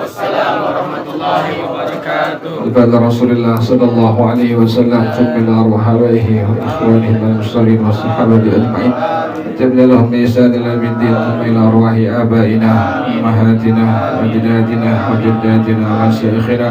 Waalaikumsalam warahmatullahi wabarakatuh. Kepada Rasulullah sallallahu alaihi wasallam, ila arwah alaihi wa ikhwanihi al-muslimin wa sahabati ajma'in. Tabi'na lahum bi ihsan ila yaumiddin. Ila arwahi abaina, ummahatina, ajdadina, wa jaddatina, wa masyayikhina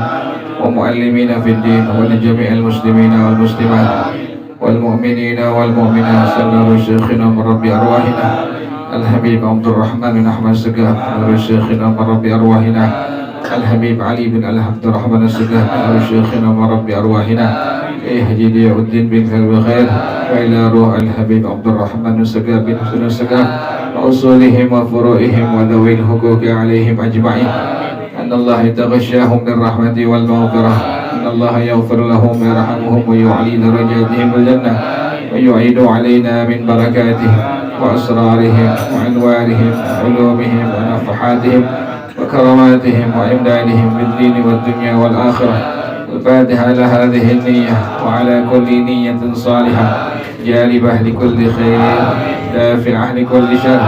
wa muallimina fid din wa li jami'il muslimina wal muslimat wal mu'minina wal mu'minat. Sallallahu syekhina marabbi arwahina Al-Habib Abdurrahman bin Ahmad Segaf, Syekhina marabbi arwahina Al-Habib Ali bin Abdurrahman Segaf, Syekhina marabbi arwahina Ihjidi Uddin bin Kalbi Khair, wa ila ruh Al-Habib Abdurrahman Segaf bin Husn Segaf, wa usulihim wa furu'ihim wa dhawil huquqi alaihim ajma'in. Anallah yataghashahum bin rahmati wal maghfirah, anallah yaghfir lahum wa yarhamuhum wa yu'ali darajatihim bil jannah wa yu'idu alaina min barakatih وأسرارهم وعنوانهم وعلومهم ونفحاتهم وكراماتهم وإمدادهم بالدين والدنيا والآخرة. الفاتحة على هذه النية وعلى كل نية صالحة جالبة لكل خير دافعة لكل شر.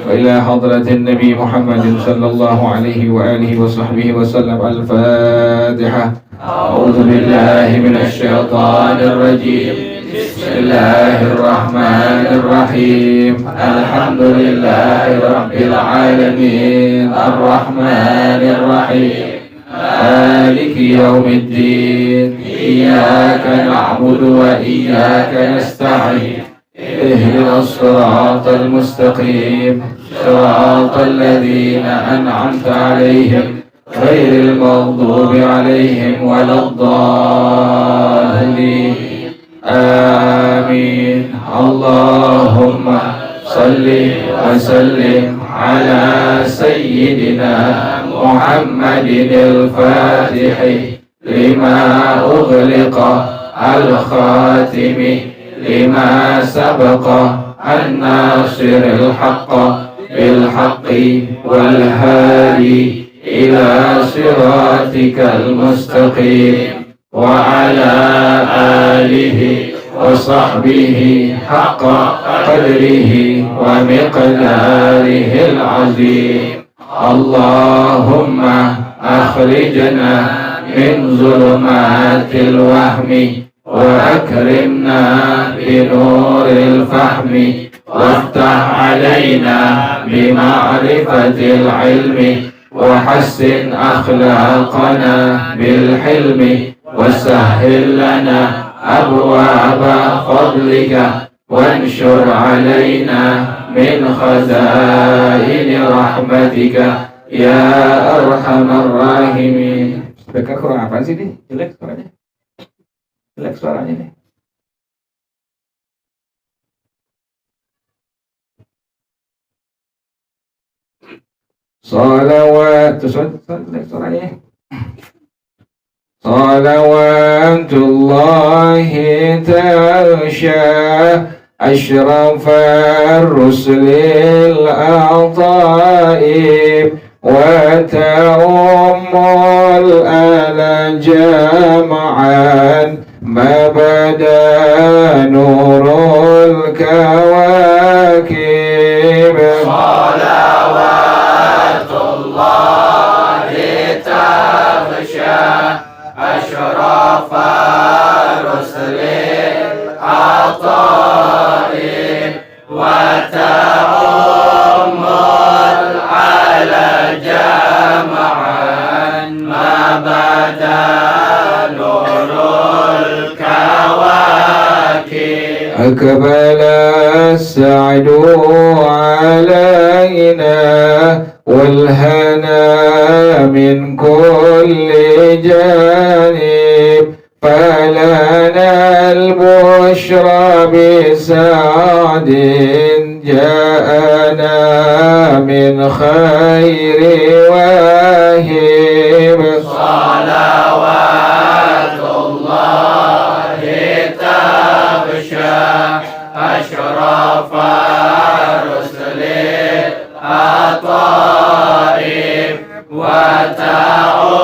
وإلى حضرة النبي محمد صلى الله عليه وآله وصحبه وسلم. الفاتحة. أعوذ بالله من الشيطان الرجيم. بسم الله الرحمن الرحيم. الحمد لله رب العالمين الرحمن الرحيم مالك يوم الدين. إياك نعبد وإياك نستعين. اهدنا الصراط المستقيم صراط الذين أنعمت عليهم غير المغضوب عليهم ولا الضالين. آمين. اللهم صل وسلم على سيدنا محمد الفاتح لما أغلق الخاتم لما سبق الناصر الحق بالحق والهادي إلى صراطك المستقيم وعلى آله وصحبه حق قدره ومقداره العظيم. اللهم أخرجنا من ظلمات الوهم وأكرمنا بنور الفهم وافتح علينا بمعرفة العلم وحسن أخلاقنا بالحلم وسهل لنا أبواب فضلك وانشر علينا من خزائن رحمتك يا أرحم الراحمين. Speaker kurang apa sih nih? Jelek suaranya. Jelek suaranya nih. Salawat. Jelek suaranya. صلوات الله تغشى أشرف الرسل الأعطائب وتؤم الآل جمعا ما بدا نور الكواكب. صلوات الله تغشى أشرف الرسل العطائب وتؤم العلى جمعا ما بدا نور الكواكب. أقبل السعد علينا والهنا من كل جانب فلنا البشرى بسعد جاءنا من خير واهب. صلوات الله تغشى أشرف الرسل الطائب وتؤم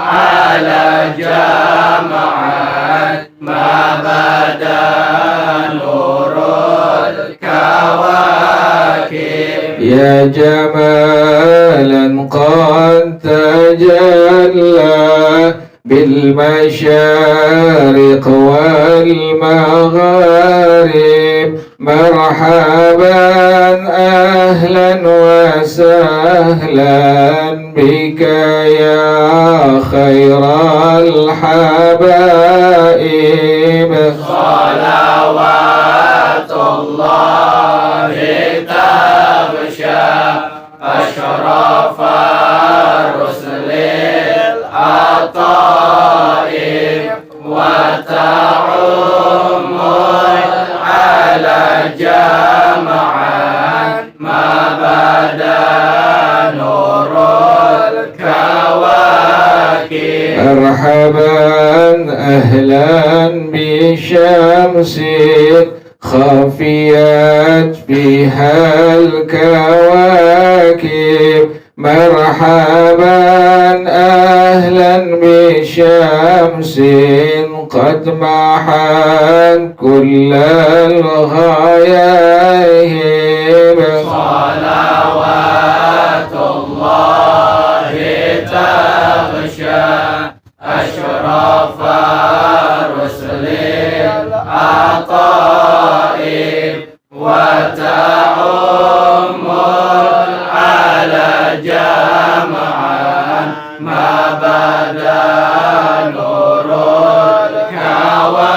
على جمعا ما بدا نور الكواكب. يا جمالا قد تجلى بالمشارق والمغارب مرحبا أهلا وسهلا بك يا خير الحبائب صلوات الله تغشى أشرف الرسل العطائب وتعم على جمعا ما بدا نور الكواكب مرحبا أهلا بشمس خفيت بها الكواكب مرحبا أهلا بشمس قد محت كل الغياهب صلوات الله تغشى أشرف الرسل العطائب وتعم على جمعا ما بدا نور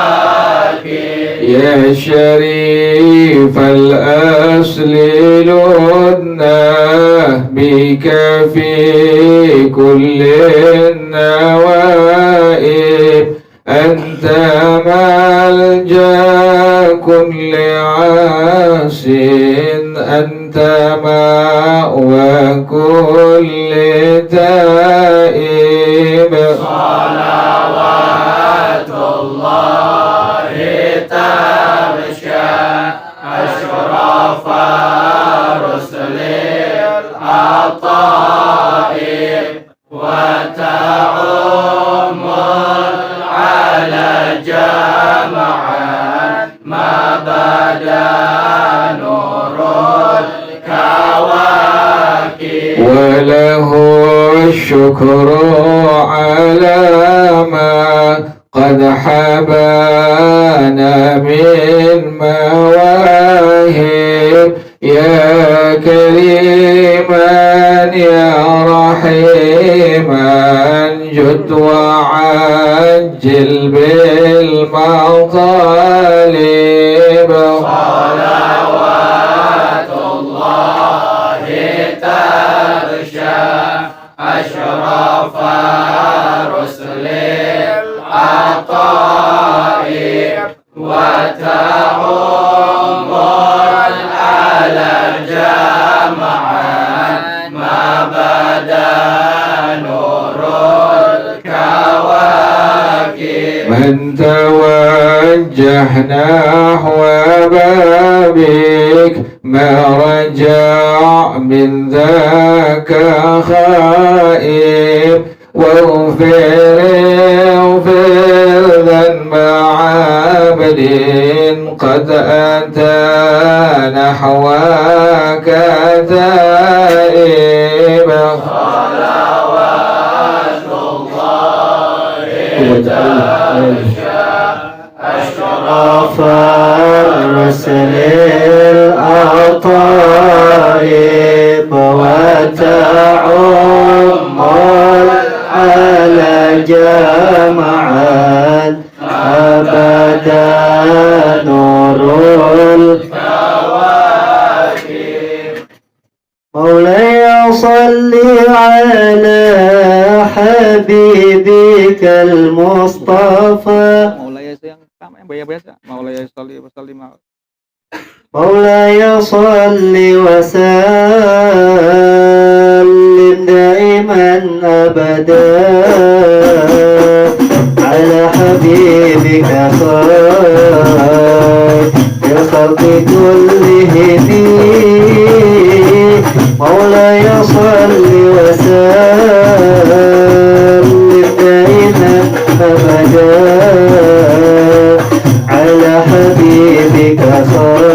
الكواكب يا شريف الأصل لدنا بك في كل النوائب أنت ملجأ كل عاص أنت مأوى كل تائب صلوات الله تغشى أشرف رسل العطائب وتعم على جمعا ما بدا نور الكواكب وله الشكر على ما قد حبانا من مواهب يا كريما يا رحيما جد وعجل بالمطالب صلوات الله تغشى أشرف رسل العطائب وتعم على جمعا ما بدا نور الكواكب من توجه نحو بابك ما رجع من ذاك خائب واغفر ذنب عبد قد أتى نحوك تائب صلوات الله تغشى أشرف الرسل العطائب وتعم على جمعا أبدا نور الكواكب مولاي صل على حبيبك المصطفى مولاي yang sama yang biasa مولاي صلي وسلم مولاي صل وسلم دائما أبدا على حبيبك خير الخلق كلهم مولاي صل وسلم دائما أبدا على حبيبك خير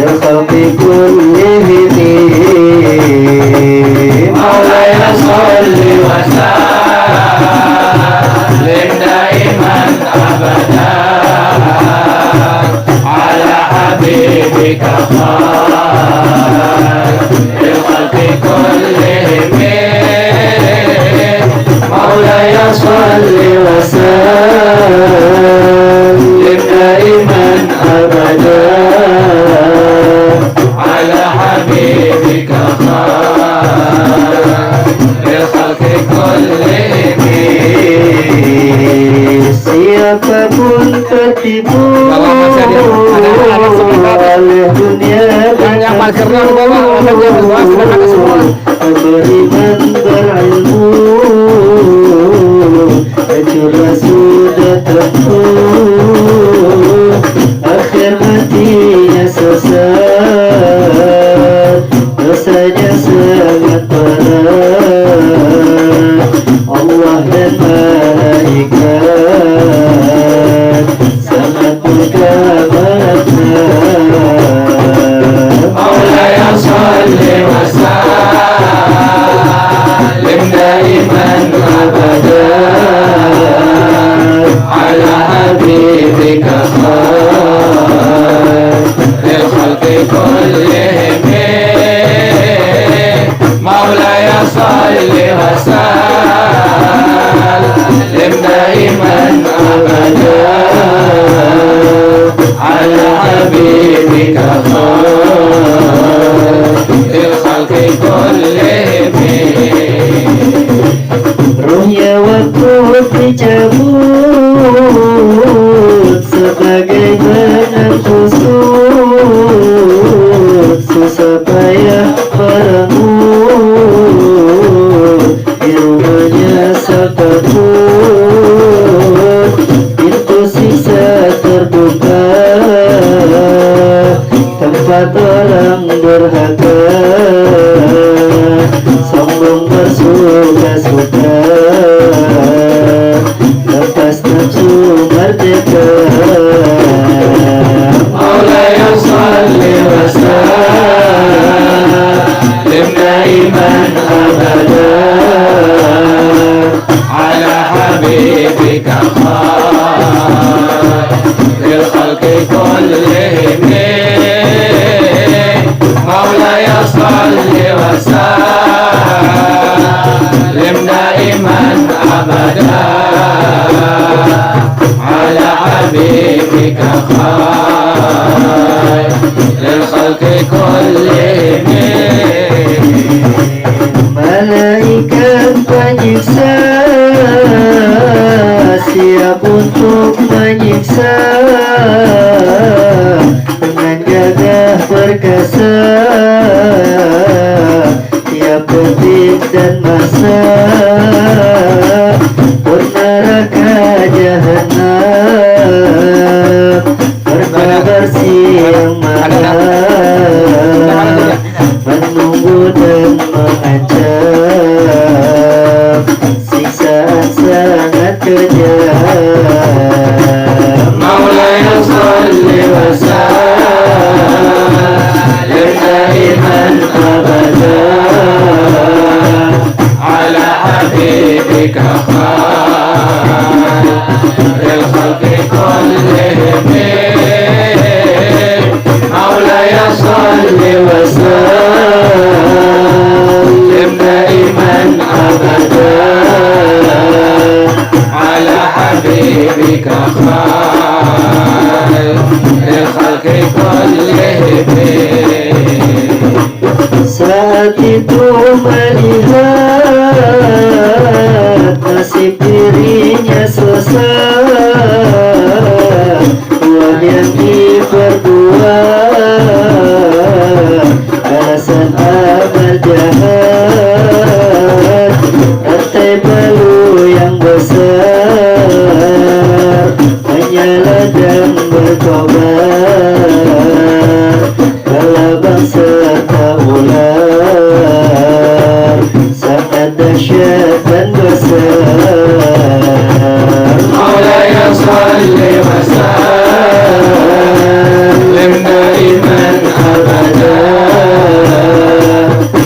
الخلق كلهم للخلق كلهم. Siapapun tertipu oleh dunia Yang parkirnya lu bawa, orang dia berbuat ada semua. beriman berilmu, curah sudah tentu, akhir matinya sesat, dosanya sangat berat. Allah dan malaikat sangat murka مولاي صل وسلم دائما ابدا على حبيبك خير الخلق كلهم. مولاي صل وسلم دائما ابدا على حبيبك خير الخلق كلهم. Ruhnya waktu dicabut sebagai benang kusut, susah payah merenggut di rumahnya takut, pintu siksa terbuka, tempat orang durhaka, sombong bersuka-suka, lepas nafsu merdeka. مولاي صل وسلم دائما ابدا على حبيبك خير الخلق كلهم. مولاي صل وسلم دائما ابدا على حبيبك خير الخلق كلهم. Malaikat penyiksa siap untuk menyiksa dengan gagah perkasa, tiap detik dan masa neraka jahanam, berkabar siang malam, menunggu dan mengancam, siksaan sangat kejam. مولاي صل وسلم دائما ابدا على حبيبك خير الخلق كلهم. مولاي صل وسلم دائما ابدا على حبيبك خير الخلق كلهم. Saat itu melihat nasib dirinya selesai, buah yang diperbuat, balasan amal jahat, rantai palu yang besar, menyala dan berkobar, kelabang serta ular, sangat dahsyat dan besar. مولاي صل وسلم دائما ابدا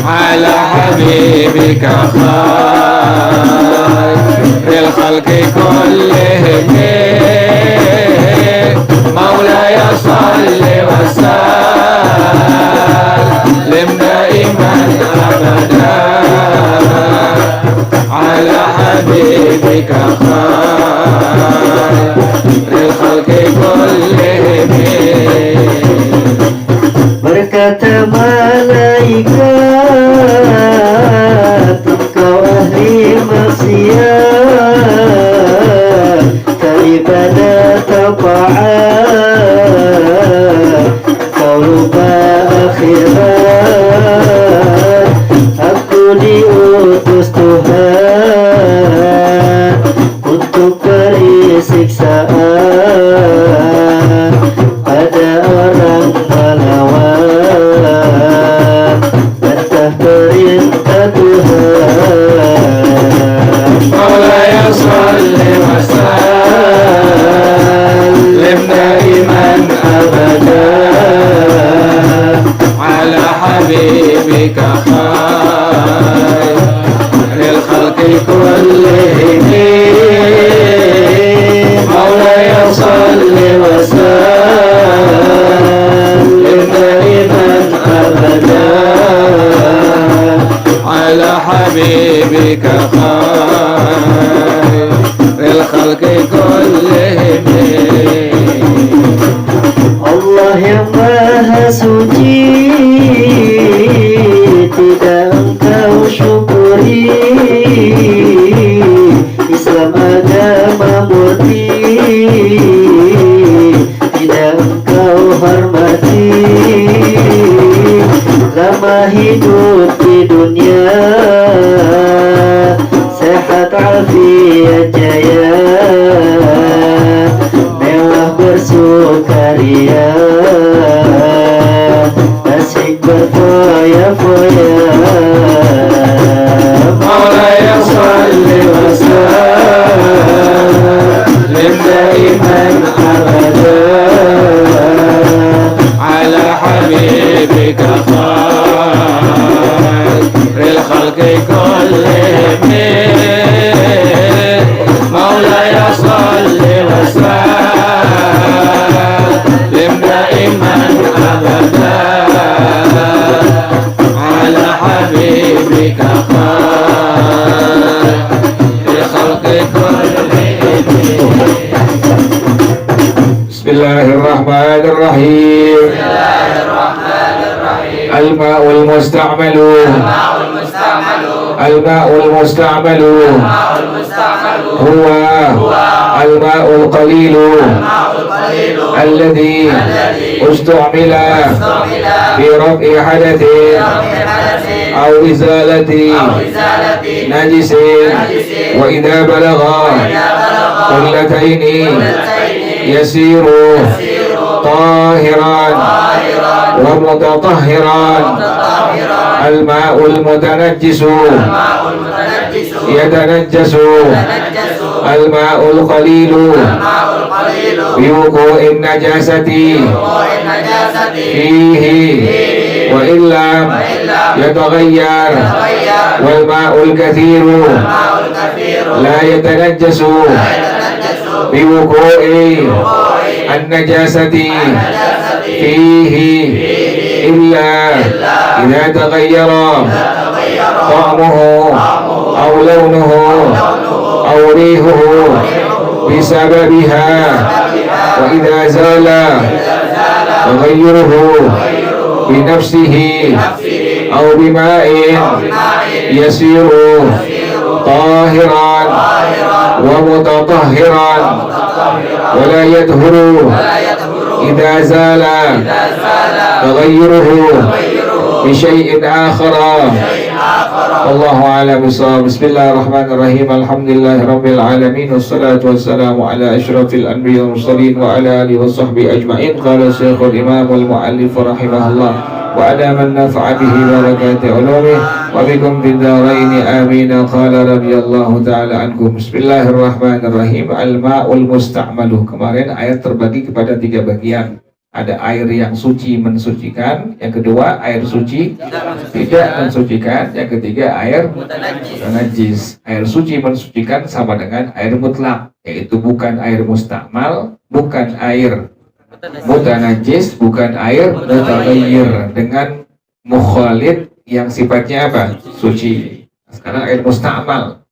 على حبيبك خير الخلق كلهم. مولاي صل وسلم دائما ابدا على حبيبك خير الخلق كلهم. Berkata malaikat, مولاي صل وسلم دائما أبدا على حبيبك خير الخلق كلهم مولاي صل وسلم دائما أبدا على حبيبك خير الخلق كلهم. Allah yang maha suci, tidak engkau syukuri. Islam agama murni, tidak engkau hormati. Lama hidup di dunia, sehat afiat jaya, mewah bersukaria, asik berfoya-foya. مولاي صل وسلم دائما أبدا على حبيبك خير الخلق كلهم مولاي صل وسلم دائما أبدا على حبيبك خير الخلق كلهم. بسم الله الرحمن الرحيم. الماء المستعمل الماء المستعمل هو الماء القليل الذي استعمل في رفع حدث أو إزالة نجس وإذا بلغ قلتين يسير طاهرا ومتطهرا. الماء المتنجس يتنجس الماء القليل بوقوع النجاسة فيه وإن لم يتغير. والماء الكثير لا يتنجس بوقوع النجاسة فيه إلا إذا تغير طعمه أو لونه أو ريحه بسببها. وإذا زال تغيره بنفسه أو بماء يسير طاهرا ومتطهرا ولا يطهر إذا زال تغيره بشيء آخر. والله أعلم بالصواب. بسم الله الرحمن الرحيم. الحمد لله رب العالمين والصلاة والسلام على أشرف الأنبياء والمرسلين وعلى آله وصحبه أجمعين. قال الشيخ الإمام المؤلف رحمه الله وأدام النفع به بركات علومه وبكم في الدارين آمين. قال رضي الله تعالى عنكم. Bismillahirrahmanirrahim. Al-ma'ul musta'malu. Kemarin ayat terbagi kepada 3 bagian. Ada air yang suci mensucikan, yang kedua air suci tidak mensucikan, yang ketiga air najis. Air suci mensucikan sama dengan air mutlak, yaitu bukan air mustakmal, bukan air mutanajis, bukan air mutaghayyir, dengan mukhalid yang sifatnya apa? Suci. Sekarang air mustakmal.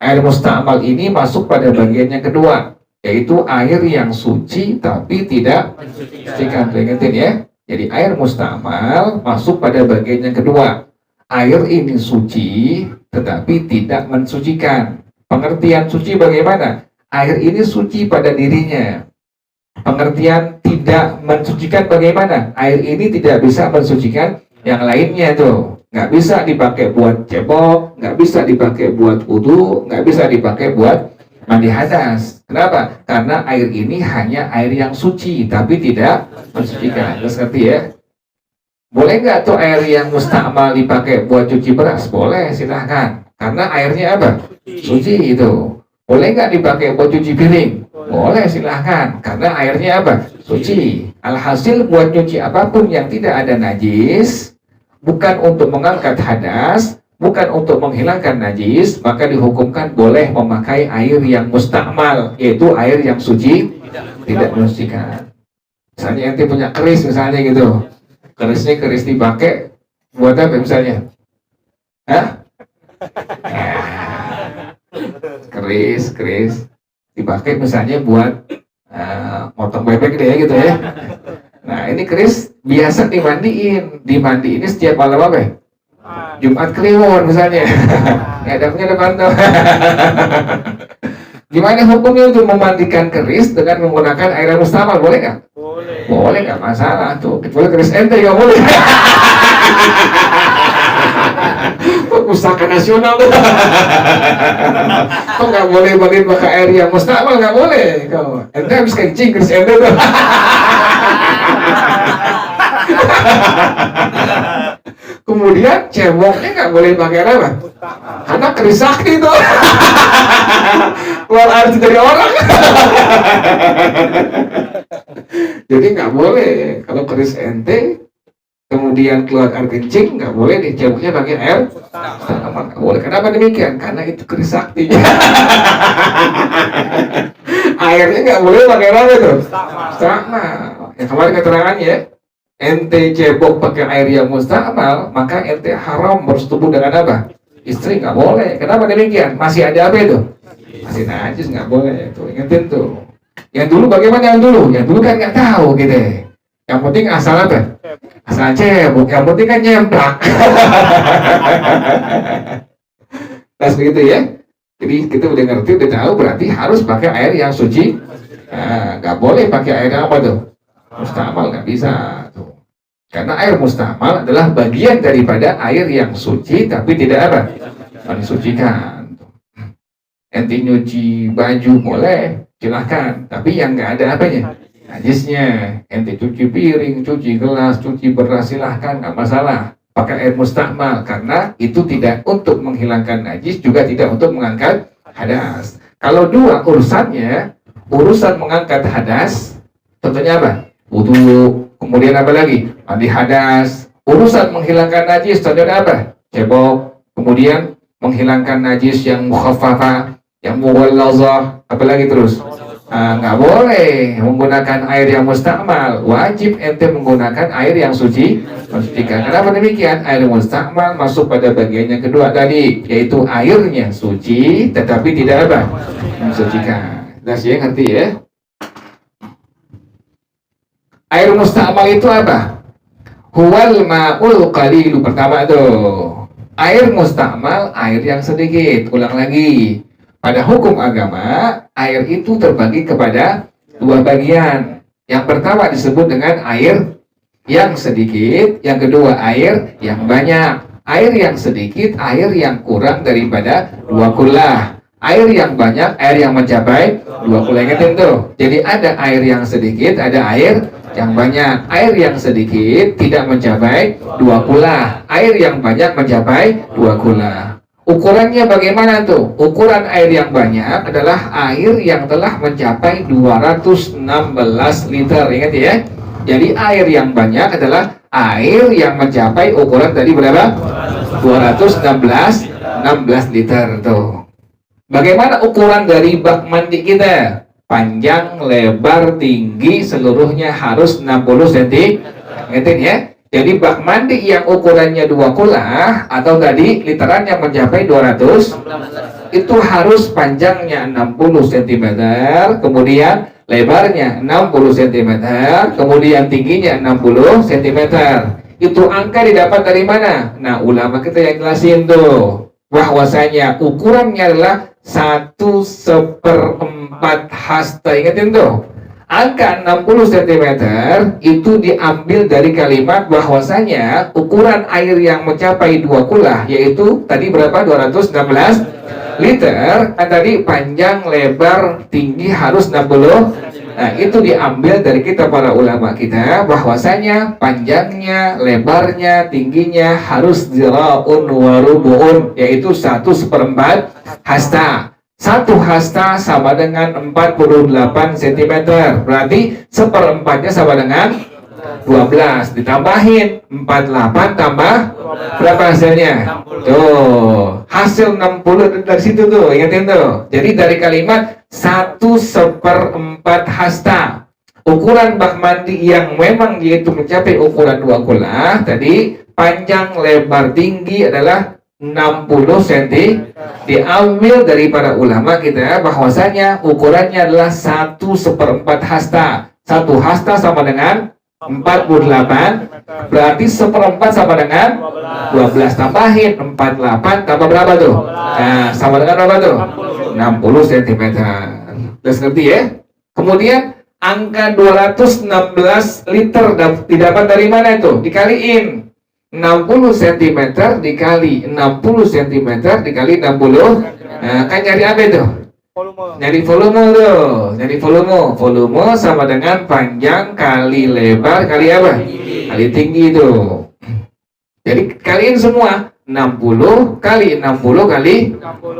Air mustakmal ini masuk pada bagian yang kedua, yaitu air yang suci tapi tidak mensucikan. Ingatin ya. Jadi air mustakmal masuk pada bagian yang kedua. Air ini suci tetapi tidak mensucikan. Pengertian suci bagaimana? Air ini suci pada dirinya. Pengertian tidak mensucikan bagaimana? Air ini tidak bisa mensucikan yang lainnya tuh. Nggak bisa dipakai buat cebok, nggak bisa dipakai buat wudu, nggak bisa dipakai buat mandi hadas. Kenapa? Karena air ini hanya air yang suci tapi tidak mensucikan. Terus ngerti ya? Boleh nggak tuh air yang mustakmal dipakai buat cuci beras? Boleh, silahkan. Karena airnya apa? Suci itu. Boleh nggak dipakai buat cuci piring? Boleh, silahkan. Karena airnya apa? Suci. Alhasil buat cuci apapun yang tidak ada najis, bukan untuk mengangkat hadas, bukan untuk menghilangkan najis, maka dihukumkan boleh memakai air yang mustakmal, yaitu air yang suci, tidak mensucikan. Misalnya ente punya keris misalnya gitu. Kerisnya keris dipakai buat apa misalnya? Hah? Keris dipakai misalnya buat motong bebek deh gitu ya. Nah ini keris biasa dimandiin setiap malam apa ya? Jumat Kliwon misalnya. Ngadapnya depan tuh. Gimana hukumnya untuk memandikan keris dengan menggunakan air yang mustakmal? Boleh nggak? Boleh, nggak masalah tuh. Kecuali keris ente nggak boleh. Pustaka nasional tuh. Kok nggak boleh pakai air yang mustakmal? Nggak boleh. Kau ente habis kencing keris ente tuh. Kemudian ceboknya nggak boleh pakai apa? Karena keris sakti tuh. Keluar air dari orang. Jadi nggak boleh kalau keris ente kemudian keluar air kencing, nggak boleh diceboknya pakai air. Nggak boleh. Kenapa demikian? Karena itu keris sakti. Airnya nggak boleh pakai apa tuh? Mustakmal. Ya kemarin keterangannya. Ente cebok pakai air yang mustakmal, maka ente haram bersetubuh dengan apa? Istri nggak boleh. Kenapa demikian? Masih ada apa itu? Masih najis, nggak boleh. Tuh ingetin tuh. Yang dulu bagaimana yang dulu? Yang dulu kan nggak tahu gitu. Yang penting asal apa? Asal cebok. Yang penting kan nyemplak. Nah begitu ya. Jadi kita udah ngerti, udah tahu berarti harus pakai air yang suci. Nah, nggak boleh pakai air apa tuh? Mustakmal, nggak bisa tuh. Karena air mustakmal adalah bagian daripada air yang suci tapi tidak apa? Disucikan. Ente nyuci baju boleh, silahkan. Tapi yang nggak ada apanya? Najisnya. Ente cuci piring, cuci gelas, cuci beras, silahkan, nggak masalah. Pakai air mustakmal karena itu tidak untuk menghilangkan najis, juga tidak untuk mengangkat hadas. Kalau dua urusannya, urusan mengangkat hadas, tentunya apa? Wudu, kemudian apa lagi? Mandi hadas. Urusan menghilangkan najis, contohnya apa? Cebok, kemudian menghilangkan najis yang mukhaffafah, yang mughallazah, apa lagi terus? Nggak boleh menggunakan air yang mustakmal. Wajib ente menggunakan air yang suci, mensucikan. Kenapa demikian? Air mustakmal masuk pada bagian yang kedua tadi, yaitu airnya suci, tetapi tidak apa? Mensucikan. Nah, saya ngerti ya? Air mustakmal itu apa? Huwal ma'ul qalilu. Pertama tuh, air mustakmal, air yang sedikit. Ulang lagi. Pada hukum agama, air itu terbagi kepada dua bagian. Yang pertama disebut dengan air yang sedikit, yang kedua air yang banyak. Air yang sedikit, air yang kurang daripada 2 kullah. Air yang banyak, air yang mencapai 2 kullah. Ingatin tuh. Jadi ada air yang sedikit, ada air yang banyak. Air yang sedikit tidak mencapai 2 kullah. Air yang banyak mencapai 2 kullah. Ukurannya bagaimana tuh? Ukuran air yang banyak adalah air yang telah mencapai 216 liter. Ingat ya. Jadi air yang banyak adalah air yang mencapai ukuran tadi berapa? 216 liter tuh. Bagaimana ukuran dari bak mandi kita? Panjang, lebar, tinggi, seluruhnya harus 60 cm. Ingatin ya. Jadi bak mandi yang ukurannya 2 kullah atau tadi literan yang mencapai 200 itu harus panjangnya 60 cm, kemudian lebarnya 60 cm, kemudian tingginya 60 cm. Itu angka didapat dari mana? Nah, ulama kita yang jelasin tuh bahwasanya ukurannya adalah 1/4 hasta. Ingatin tuh. Angka 60 cm itu diambil dari kalimat bahwasanya ukuran air yang mencapai 2 kullah, yaitu tadi berapa? 216 liter. Kan tadi panjang, lebar, tinggi harus 60 Nah, itu diambil dari kita para ulama kita bahwasanya panjangnya, lebarnya, tingginya harus ziraun wa rubu'un, yaitu 1/4 hasta. 1 hasta sama dengan 48 cm. Berarti 1/4-nya sama dengan 12. Ditambahin 48 tambah berapa hasilnya? Tuh, hasil 60 dari situ tuh, ingatin tuh. Jadi dari kalimat 1/4 hasta. Ukuran bak mandi yang memang yaitu mencapai ukuran 2 kula, tadi panjang, lebar, tinggi adalah 60 cm. Diambil dari para ulama kita bahwasanya ukurannya adalah 1/4 hasta. 1 hasta sama dengan 48, berarti 1/4 sama dengan 12. Tambahin 48 tambah berapa tuh? Nah, sama dengan berapa tuh? 60 cm. Udah ngerti ya? Kemudian angka 216 liter didapat dari mana itu? Dikaliin 60 cm dikali 60 cm dikali 60. Nah, kan nyari apa itu? Nyari volume tuh. Nyari volume sama dengan panjang kali lebar kali apa? Kali tinggi tuh. Jadi kaliin semua 60 kali 60 kali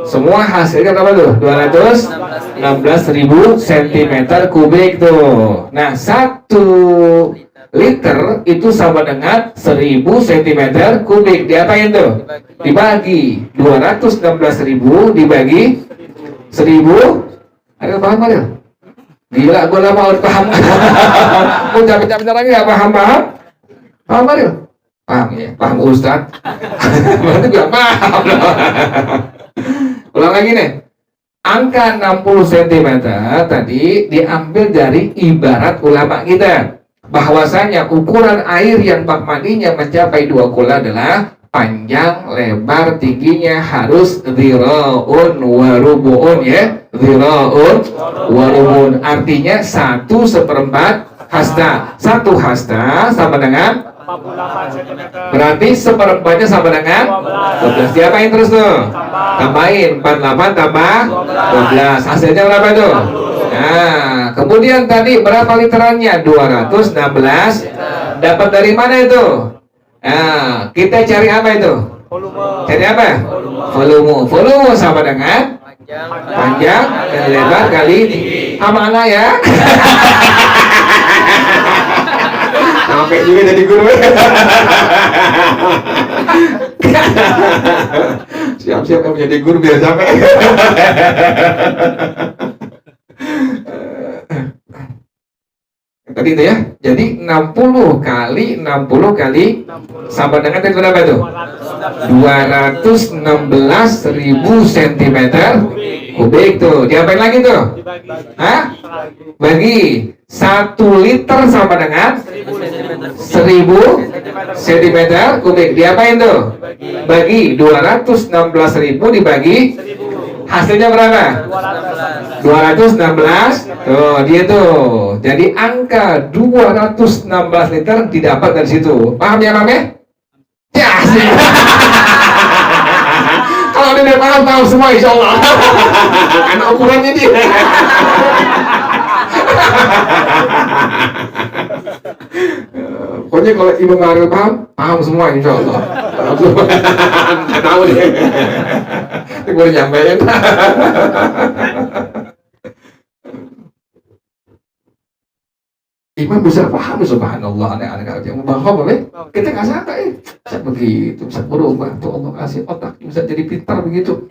semua hasilnya berapa tuh? 216.000 cm kubik tuh. Nah, 1 liter itu sama dengan 1000 cm kubik. Diapain tuh? Dibagi 216.000 dibagi 1000. Ada paham ada? Gila, gue lama udah paham. Mau capek-capek lagi gak paham-paham? Paham ada? Paham ya? Paham Ustaz? Berarti gak paham. Ulang lagi nih. Angka 60 cm tadi diambil dari ibarat ulama kita, bahwasanya ukuran air yang bak mandinya mencapai 2 kula adalah panjang, lebar, tingginya harus dhira'un wa rubu'un ya. Dhira'un wa rubu'un artinya 1/4 hasta. 1 hasta sama dengan 48 cm. berarti 1/4-nya sama dengan 12. Diapain terus tuh? Tambahin 48 tambah 12. Hasilnya berapa tuh? Nah, kemudian tadi berapa literannya? 216. Dapat dari mana itu? Nah, kita cari apa itu? Cari apa? Volume sama dengan panjang kali lebar kali tinggi. Mana ya? Sampai juga jadi guru. Siap-siap kamu jadi guru biar sampai. Tadi itu ya. Jadi 60 kali 60 kali sama dengan tadi berapa itu? 216.000 cm kubik tuh. Diapain lagi tuh? Hah? Bagi 1 liter sama dengan 1000 cm kubik. Diapain tuh? Bagi 216.000 dibagi hasilnya berapa? 216. Tuh, dia tuh. Jadi angka 216 liter didapat dari situ. Paham ya, Mam ya? Ya, sih. Kalau dia paham semua insya Allah. Karena ukurannya dia. Pokoknya kalau Ibu Maril paham semua insya Allah. Nggak tahu deh. Ini boleh nyampein. Imam bisa paham, subhanallah, aneh-aneh aja. Paham, kita nggak sangka bisa begitu, bisa berubah. Tuh Allah kasih otak bisa jadi pintar begitu.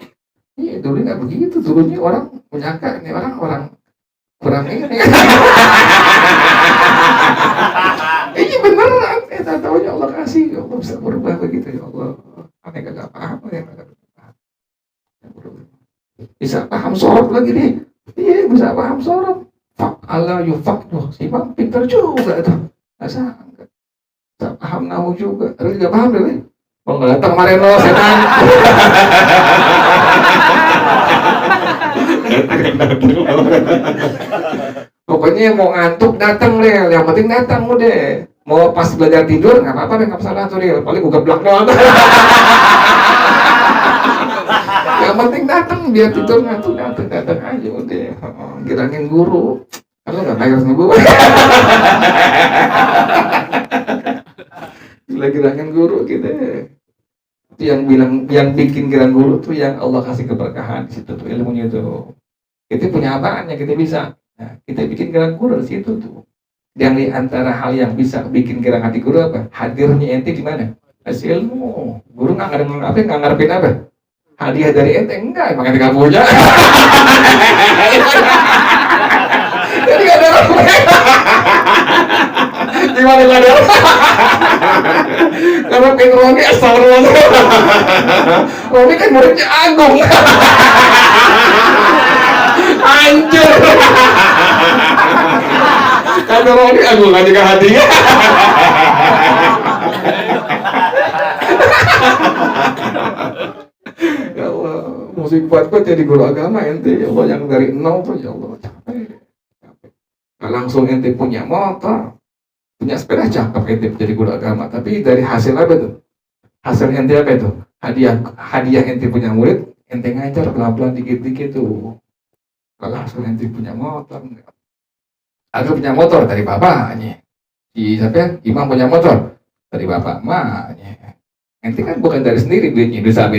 Iya, dulu nggak begitu. Dulunya orang menyangka ini orang kurang ini. Ini beneran. Kita tahunya Allah kasih. Ya Allah bisa berubah begitu. Ya Allah, aneh nggak paham, bisa paham sorot lagi nih. Iya, bisa paham sorot. Allah yufaqduh, si Imam pintar juga tuh. Nggak sangka. Nggak paham nahu juga. Tapi nggak paham deh. Mau nggak datang kemarin lo setan. Pokoknya mau ngantuk datang deh. Yang penting datang udah. Mau pas belajar tidur nggak apa-apa deh, nggak salah tuh deh. Paling gue geblak doang. Yang penting datang biar tidur ngantuk datang aja udah. Girangin guru. Kalau nggak bayar sembuh. Gila-gilangan guru gitu. Itu yang bilang, yang bikin gilang guru tuh yang Allah kasih keberkahan di situ tuh ilmunya tuh. Kita punya apaan yang kita bisa? Nah, kita bikin gilang guru di situ tuh. Yang di antara hal yang bisa bikin girang hati guru apa? Hadirnya ente di mana? Kasih ilmu. Guru nggak ngarepin apa? Hadiah dari ente enggak, emang ente nggak punya. Jadi nggak ada apa. Gimana nggak ada? Karena Roni asal Roni kan muridnya Agung. Anjir. Kata Roni Agung nggak dikasih hadiah. Ya Allah, musik kuat-kuat jadi guru agama ente. Ya Allah, yang dari nol tuh ya Allah capek. Nggak langsung ente punya motor, punya sepeda cakep ente jadi guru agama. Tapi dari hasil apa tuh? Hasil ente apa itu? Hadiah ente punya murid, ente ngajar pelan-pelan dikit-dikit tuh. Kalau hasil ente punya motor, aku punya motor dari bapaknya. Si siapa? Imam punya motor dari bapak maknya. Ente kan bukan dari sendiri duitnya, dosa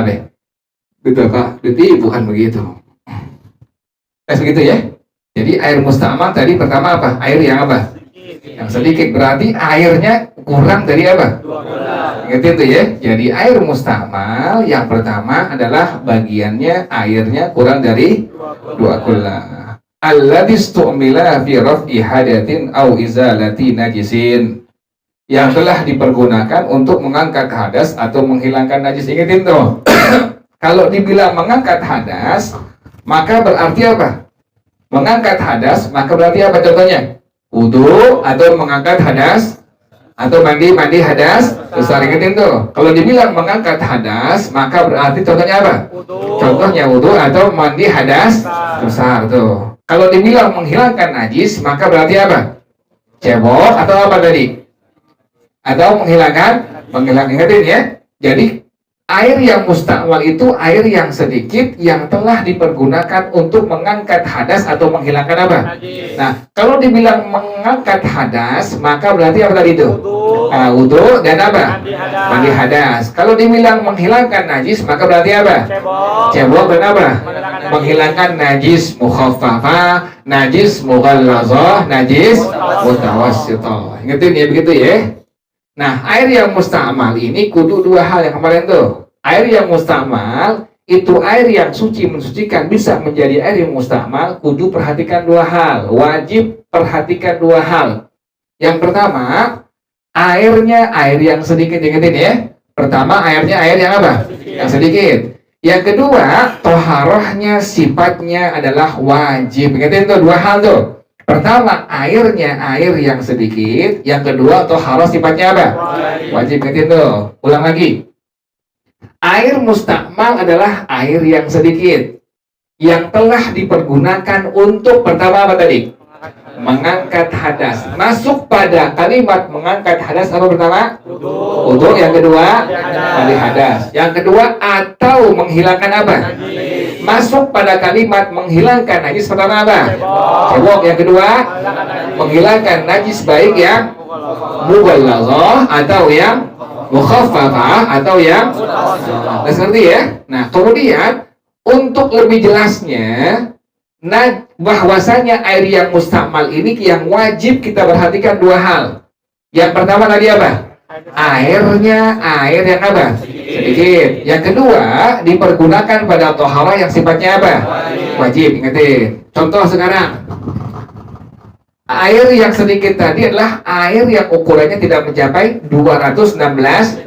be. Duit bapak, duit ibu kan begitu. Begitu ya. Jadi air mustamal tadi pertama apa? Air yang apa? Yang sedikit, berarti airnya kurang dari apa? Ingat itu ya. Jadi air mustamal yang pertama adalah bagiannya airnya kurang dari 2 kula. Alladzi stu'mila fi raf'i hadatin au izalati najisin. Yang telah dipergunakan untuk mengangkat hadas atau menghilangkan najis. Ingatin tuh. Kalau dibilang mengangkat hadas, maka berarti apa? Mengangkat hadas, maka berarti apa contohnya? Wudu atau mengangkat hadas atau mandi hadas besar. Ingetin tuh. Kalau dibilang mengangkat hadas, maka berarti contohnya apa? Contohnya wudu atau mandi hadas besar tuh. Kalau dibilang menghilangkan najis, maka berarti apa? Cebok atau apa tadi? Atau menghilangkan ingetin ya. Jadi air yang mustakmal itu air yang sedikit yang telah dipergunakan untuk mengangkat hadas atau menghilangkan apa? Nah, kalau dibilang mengangkat hadas, maka berarti apa tadi itu? Wudu dan apa? Mandi hadas. Kalau dibilang menghilangkan najis, maka berarti apa? Cebok dan apa? Menghilangkan najis mukhaffafah, najis mughallazah, najis mutawassithah. Ingetin ya begitu ya. Nah, air yang mustamal ini kudu 2 hal yang kemarin tuh. Air yang mustamal itu air yang suci mensucikan bisa menjadi air yang mustamal, kudu perhatikan 2 hal. Wajib perhatikan 2 hal. Yang pertama, airnya air yang sedikit, ingetin ya. Pertama, airnya air yang apa? Yang sedikit. Yang kedua, toharohnya sifatnya adalah wajib. Ingetin tuh 2 hal tuh. Pertama, airnya air yang sedikit. Yang kedua, toharoh sifatnya apa? Wajib. Ingetin tuh. Ulang lagi. Air mustakmal adalah air yang sedikit yang telah dipergunakan untuk pertama apa tadi? Mengangkat hadas. Masuk pada kalimat mengangkat hadas apa pertama? Wudu. Yang kedua, mandi hadas. Yang kedua, atau menghilangkan apa? Masuk pada kalimat menghilangkan najis pertama apa? Cebok. Yang kedua, menghilangkan najis baik yang mughallazah atau yang mukhaffafah atau yang ngerti ya? Nah, kemudian untuk lebih jelasnya, bahwasanya air yang mustakmal ini yang wajib kita perhatikan 2 hal. Yang pertama tadi apa? Airnya air yang apa? Sedikit. Yang kedua, dipergunakan pada toharah yang sifatnya apa? Wajib. Ingetin. Contoh sekarang. Air yang sedikit tadi adalah air yang ukurannya tidak mencapai 216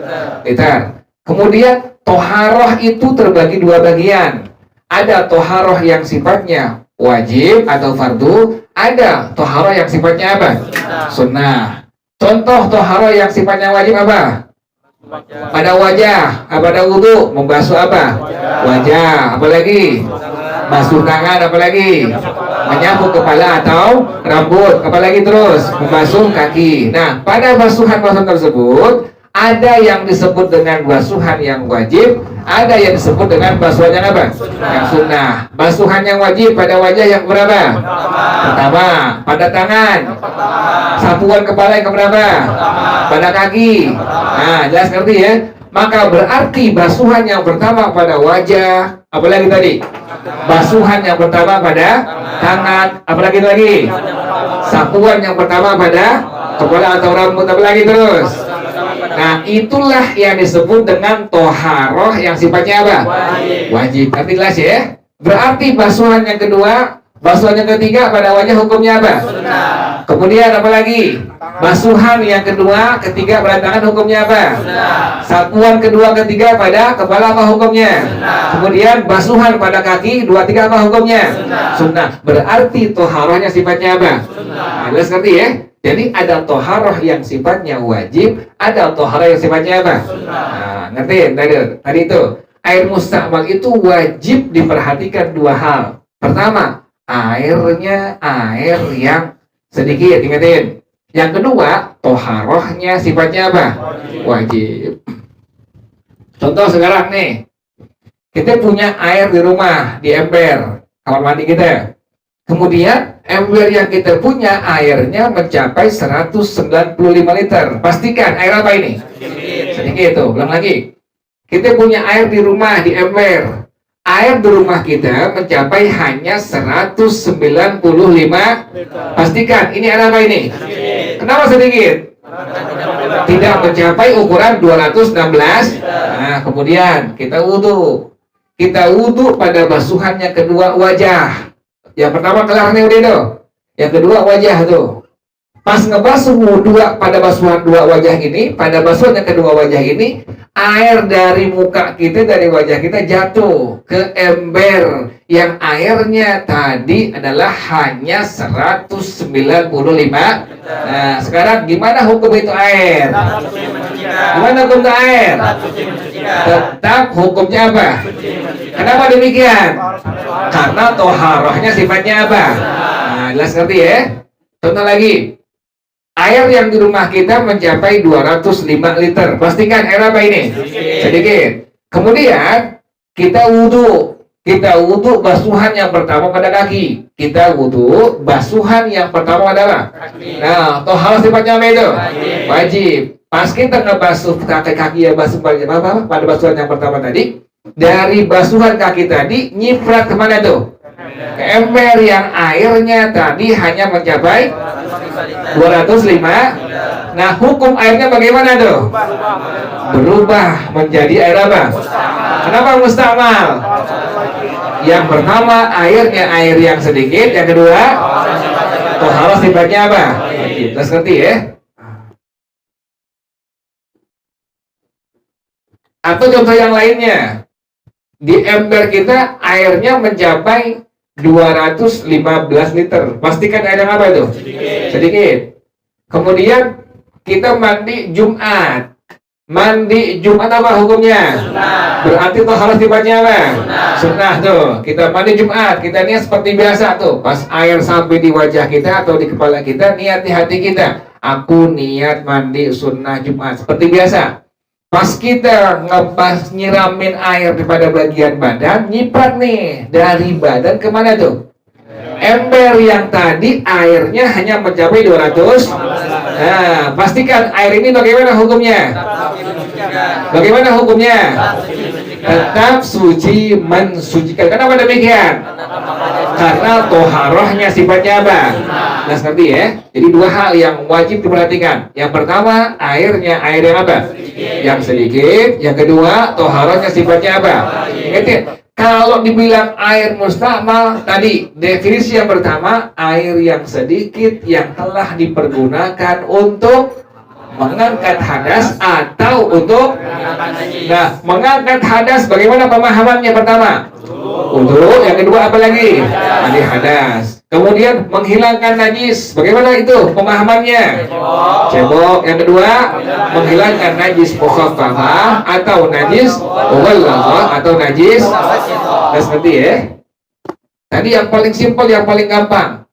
liter. Kemudian toharoh itu terbagi 2 bagian. Ada toharoh yang sifatnya wajib atau fardu, ada toharoh yang sifatnya apa? Sunnah. Contoh toharoh yang sifatnya wajib apa? Pada wajah, pada wudu, membasuh apa? Wajah, apalagi? Basuh tangan, apalagi? Menyapu kepala atau rambut, apalagi terus? Membasuh kaki. Nah, pada basuhan-basuhan tersebut Ada yang disebut dengan basuhan yang wajib, ada yang disebut dengan basuhan yang apa? Yang sunnah. Basuhan yang wajib pada wajah yang berapa? Pertama. Pada tangan. Sapuan kepala yang keberapa? Pada kaki. Nah, jelas ngerti ya? Maka berarti basuhan yang pertama pada wajah, apalagi tadi? Basuhan yang pertama pada tangan, apalagi lagi? Sapuan yang pertama pada kepala atau rambut, apalagi terus? Nah, itulah yang disebut dengan toharoh yang sifatnya apa? Wajib. Tapi jelas ya? Berarti basuhan yang kedua, basuhan yang ketiga pada wajah hukumnya apa? Kemudian apa lagi? Basuhan yang kedua, ketiga pada tangan hukumnya apa? Sapuan kedua, ketiga pada kepala apa hukumnya? Kemudian basuhan pada kaki, dua, tiga apa hukumnya? Sunnah. Berarti toharohnya sifatnya apa? Nah, jelas ngerti ya? Jadi ada toharoh yang sifatnya wajib, ada toharoh yang sifatnya apa? Nah, ngerti? Tadi itu air mustakmal itu wajib diperhatikan dua hal. Pertama, airnya air yang sedikit, ingetin. Yang kedua, toharohnya sifatnya apa? Wajib. Contoh sekarang nih, kita punya air di rumah, di ember kamar mandi kita. Kemudian ember yang kita punya airnya mencapai 195 liter. Pastikan air apa ini? Sedikit tuh. Ulang lagi. Kita punya air di rumah di ember. Air di rumah kita mencapai hanya 195. Pastikan ini air apa ini? Kenapa sedikit? Tidak mencapai ukuran 216. Nah, kemudian kita wudhu. Kita wudhu pada basuhan yang kedua wajah. Yang pertama kelar nih udah tuh. Yang kedua wajah tuh. Pas ngebasuh dua pada basuhan dua wajah ini, pada basuhan yang kedua wajah ini, air dari muka kita, dari wajah kita jatuh ke ember yang airnya tadi adalah hanya 195. Nah, sekarang gimana hukum itu air? Gimana hukum itu air? Tetap hukumnya apa? Kenapa demikian? Karena toharohnya sifatnya apa? Nah, jelas ngerti ya? Contoh lagi, air yang di rumah kita mencapai 205 liter. Pastikan air apa ini? Sedikit. Kemudian kita wudhu. Kita wudhu basuhan yang pertama pada kaki. Kita wudhu basuhan yang pertama adalah. Nah, toharoh sifatnya apa itu? Wajib. Pas kita ngebasuh kaki ya basuh pada basuhan yang pertama tadi, dari basuhan kaki tadi nyiprat kemana tuh? Ke ember yang airnya tadi hanya mencapai 205. Nah, hukum airnya bagaimana tuh? Berubah menjadi air apa? Kenapa mustakmal? Yang pertama airnya air yang sedikit, yang kedua toharoh sifatnya apa? Terus ngerti ya? Atau contoh yang lainnya, di ember kita airnya mencapai 215 liter. Pastikan air yang apa itu? Sedikit. Kemudian kita mandi Jumat. Mandi Jumat apa hukumnya? Berarti toharoh sifatnya apa? Sunnah tuh. Kita mandi Jumat, kita niat seperti biasa tuh. Pas air sampai di wajah kita atau di kepala kita, niat di hati kita. Aku niat mandi sunnah Jumat seperti biasa. Pas kita nyiramin air pada bagian badan, nyiprat nih dari badan kemana tuh? Ember yang tadi airnya hanya mencapai 200. Nah, pastikan air ini bagaimana hukumnya? Bagaimana hukumnya? Tetap suci mensucikan. Kenapa demikian? Karena toharohnya sifatnya apa? Nah, ngerti ya? Jadi dua hal yang wajib diperhatikan. Yang pertama, airnya air yang apa? Yang sedikit. Yang kedua, toharohnya sifatnya apa? Ingat, kalau dibilang air mustakmal, tadi definisi yang pertama, air yang sedikit yang telah dipergunakan untuk mengangkat hadas atau untuk mengangkat hadas. Bagaimana pemahamannya? Pertama, untuk yang kedua apa lagi? Mandi hadas. Kemudian menghilangkan najis. Bagaimana itu pemahamannya? Cebok. Yang kedua, menghilangkan najis mukhaffafah atau najis mughalladah atau najis. Seperti ya. Tadi yang paling simpel, yang paling gampang.